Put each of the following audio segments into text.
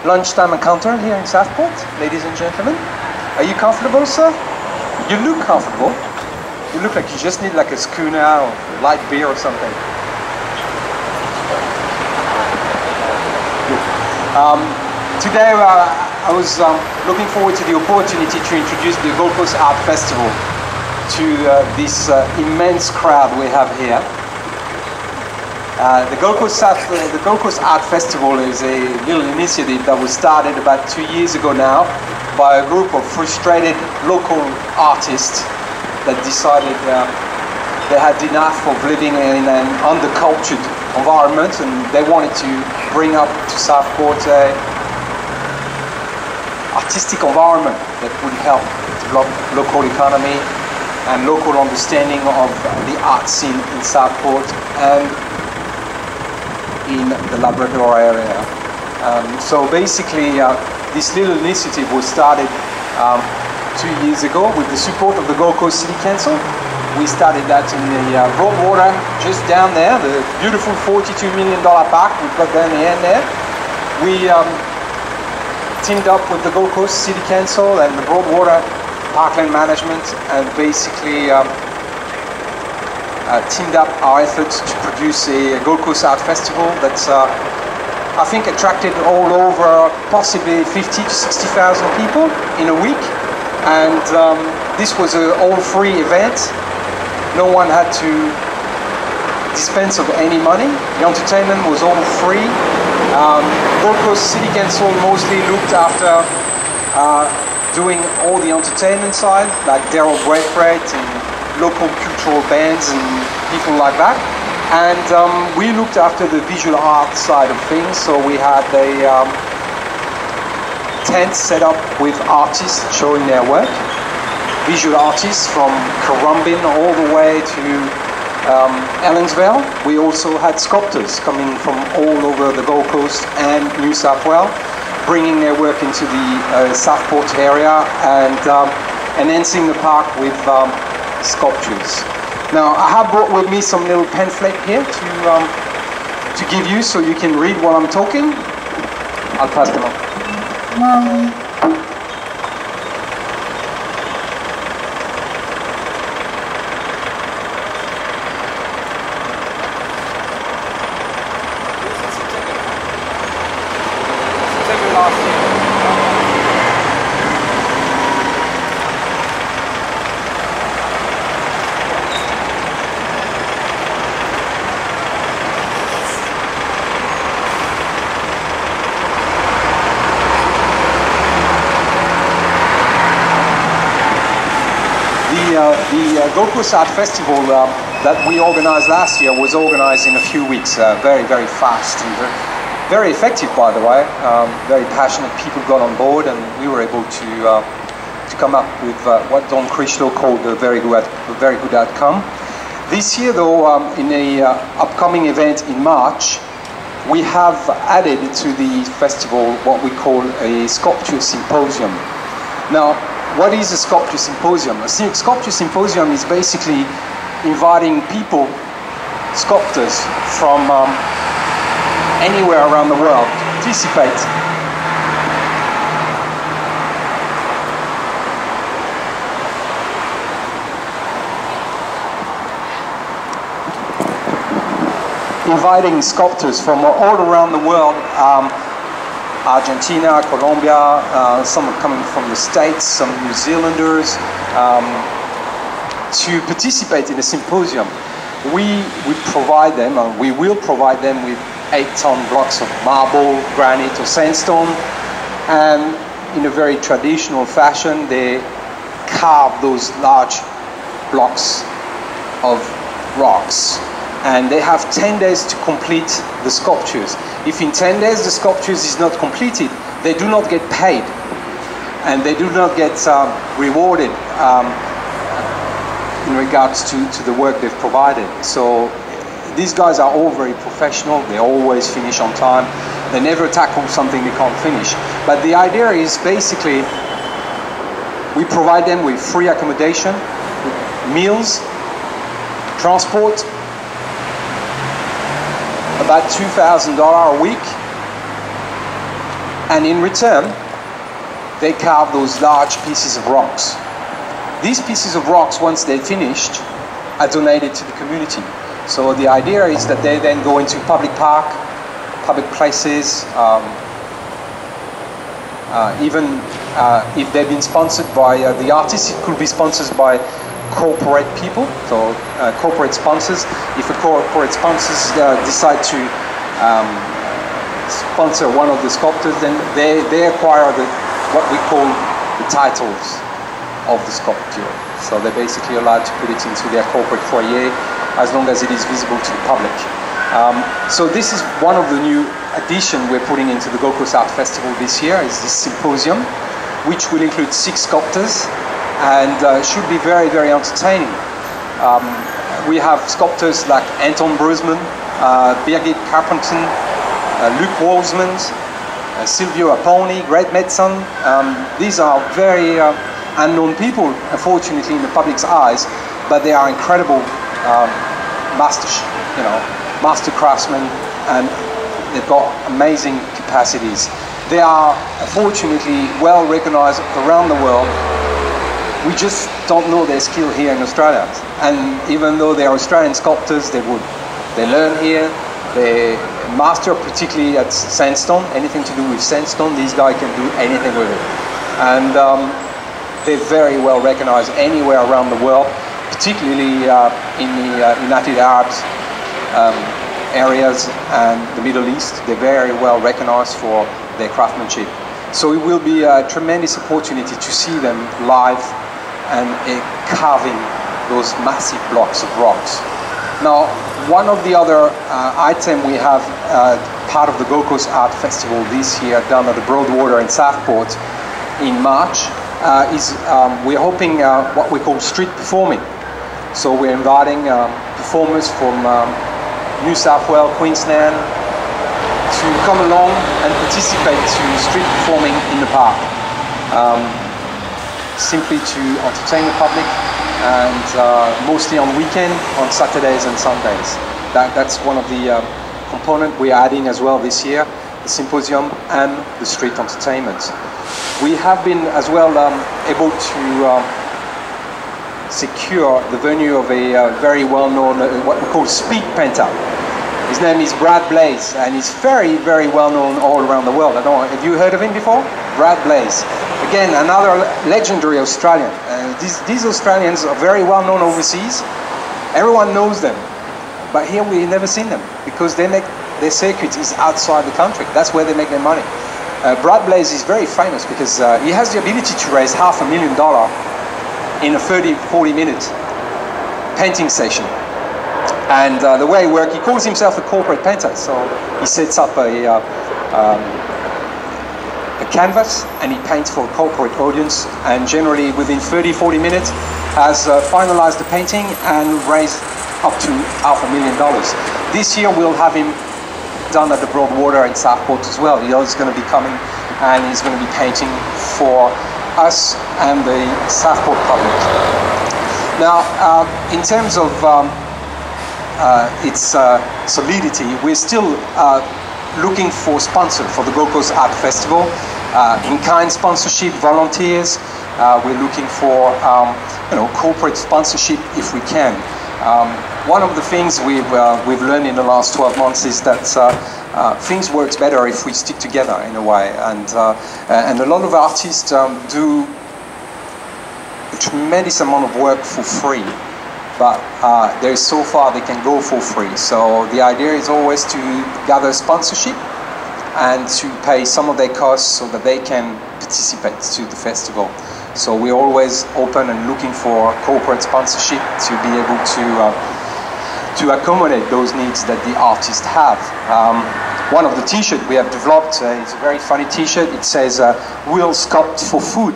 lunchtime encounter here in Southport, ladies and gentlemen. Are you comfortable, sir? You look comfortable. You look like you just need like a schooner or light beer or something. Today I was looking forward to the opportunity to introduce the Gold Coast Art Festival to this immense crowd we have here. The Gold Coast Art Festival is a little initiative that was started about 2 years ago now by a group of frustrated local artists that decided they had enough of living in an undercultured environment, and they wanted to bring up to Southport a artistic environment that would help develop local economy and local understanding of the art scene in Southport and in the Labrador area. So basically this little initiative was started 2 years ago with the support of the Gold Coast City Council. We started that in the Broadwater, just down there, the beautiful $42 million park we've got down the end there. We teamed up with the Gold Coast City Council and the Broadwater Parkland Management, and basically teamed up our efforts to produce a Gold Coast Art Festival that's I think attracted all over possibly 50 to 60,000 people in a week. And this was an all-free event. No one had to dispense of any money. The entertainment was all free. Gold Coast City Council mostly looked after doing all the entertainment side, like Daryl Braithwaite and local cultural bands and people like that. And we looked after the visual art side of things. So we had a tent set up with artists showing their work. Visual artists from Currumbin all the way to Ellingsvale. We also had sculptors coming from all over the Gold Coast and New South Wales, bringing their work into the Southport area and enhancing the park with sculptures. Now, I have brought with me some little pamphlet here to give you so you can read while I'm talking. I'll pass them on. The Gold Coast Art Festival that we organized last year was organized in a few weeks, very, very fast and very effective, by the way. Very passionate people got on board, and we were able to come up with what Don Cristo called a very good outcome. This year, though, in a upcoming event in March, we have added to the festival what we call a sculpture symposium. Now, what is a sculpture symposium? A sculpture symposium is basically inviting people, sculptors from anywhere around the world to participate. Inviting sculptors from all around the world, Argentina, Colombia, some are coming from the States, some New Zealanders, to participate in a symposium. We provide them, or we will provide them with 8-ton blocks of marble, granite or sandstone, and in a very traditional fashion they carve those large blocks of rocks. And they have 10 days to complete the sculptures. If in 10 days the sculptures is not completed, they do not get paid, and they do not get rewarded in regards to the work they've provided. So these guys are all very professional. They always finish on time. They never tackle something they can't finish. But the idea is basically we provide them with free accommodation, meals, transport, about $2,000 a week, And in return, they carve those large pieces of rocks. These pieces of rocks, once they're finished, are donated to the community. So the idea is that they then go into public park, public places, even if they've been sponsored by the artists, it could be sponsored by corporate people, so corporate sponsors. If a corporate sponsors decide to sponsor one of the sculptors, then they acquire what we call the titles of the sculpture. So they're basically allowed to put it into their corporate foyer as long as it is visible to the public. So this is one of the new additions we're putting into the Gold Coast Art Festival this year, is this symposium, which will include 6 sculptors and should be very, very entertaining. We have sculptors like Anton Brusman, Berjot Carpenton, Luc Walsman, Silvio Apponi, Greg Metson. These are very unknown people, unfortunately, in the public's eyes, but they are incredible master craftsmen, and they've got amazing capacities. They are unfortunately well recognized around the world. We just don't know their skill here in Australia. And even though they're Australian sculptors, they learn here, they master particularly at sandstone, anything to do with sandstone. These guys can do anything with it. And they're very well recognized anywhere around the world, particularly in the United Arab areas and the Middle East. They're very well recognized for their craftsmanship. So it will be a tremendous opportunity to see them live and carving those massive blocks of rocks. Now, one of the other items we have part of the Gold Coast Art Festival this year done at the Broadwater in Southport in March is we're hoping what we call street performing. So we're inviting performers from New South Wales, Queensland, to come along and participate to street performing in the park. Simply to entertain the public, and mostly on weekend, on Saturdays and Sundays. That's one of the components we're adding as well this year, the symposium and the street entertainment. We have been as well able to secure the venue of a very well-known, what we call speed painter. His name is Brad Blaze, and he's very, very well-known all around the world. I don't know, have you heard of him before? Brad Blaze. Again, another legendary Australian. These Australians are very well-known overseas. Everyone knows them. But here we've never seen them, because their circuit is outside the country. That's where they make their money. Brad Blaze is very famous because he has the ability to raise $500,000 in a 30-40 minute painting session. And the way he works, he calls himself a corporate painter. So he sets up a canvas and he paints for a corporate audience, and generally within 30-40 minutes has finalized the painting and raised up to $500,000. This year we'll have him done at the Broadwater in Southport as well. He's going to be coming and he's going to be painting for us and the Southport public. Now, in terms of its solidity, we're still looking for sponsors for the Gold Coast Art Festival, in-kind sponsorship, volunteers. We're looking for corporate sponsorship if we can. One of the things we've learned in the last 12 months is that things work better if we stick together in a way, and a lot of artists do a tremendous amount of work for free, but there is so far they can go for free. So the idea is always to gather sponsorship and to pay some of their costs so that they can participate to the festival. So we're always open and looking for corporate sponsorship to be able to accommodate those needs that the artists have. One of the t-shirts we have developed is a very funny t-shirt. It says, "We'll sculpt for food."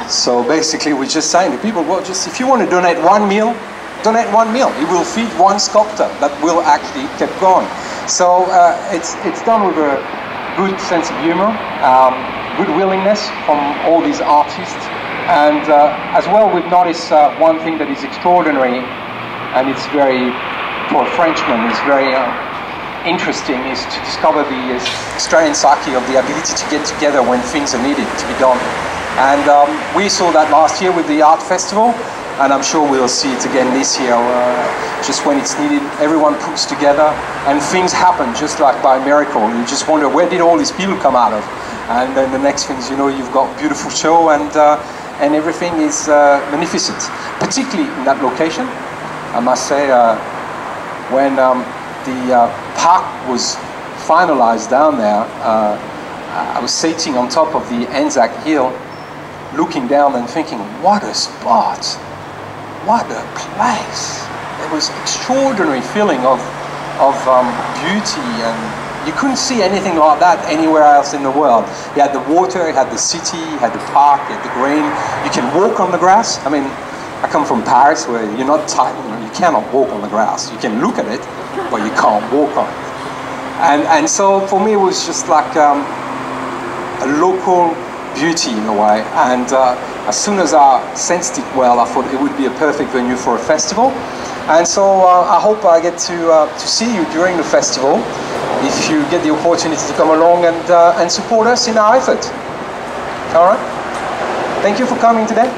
So basically we're just saying to people, well, just if you want to donate one meal, donate one meal. It will feed one sculptor that will actually keep going. So it's done with a good sense of humor, good willingness from all these artists. And as well, we've noticed one thing that is extraordinary, and it's very, for a Frenchman, it's very interesting is to discover the Australian psyche of the ability to get together when things are needed to be done. And we saw that last year with the art festival, and I'm sure we'll see it again this year. Just when it's needed, everyone puts together and things happen just like by miracle. You just wonder, where did all these people come out of? And then the next thing is, you know, you've got a beautiful show, and everything is magnificent, particularly in that location. I must say, when the park was finalized down there, I was sitting on top of the Anzac Hill, looking down and thinking, what a spot, what a place. It was extraordinary feeling of beauty, and you couldn't see anything like that anywhere else in the world. You had the water, you had the city, you had the park, you had the green. You can walk on the grass. I mean, I come from Paris, where you're not tight, you cannot walk on the grass. You can look at it, but you can't walk on it. And so for me, it was just like a local beauty in a way. And as soon as I sensed it well, I thought it would be a perfect venue for a festival. And so I hope I get to see you during the festival, if you get the opportunity to come along and support us in our effort. All right? Thank you for coming today.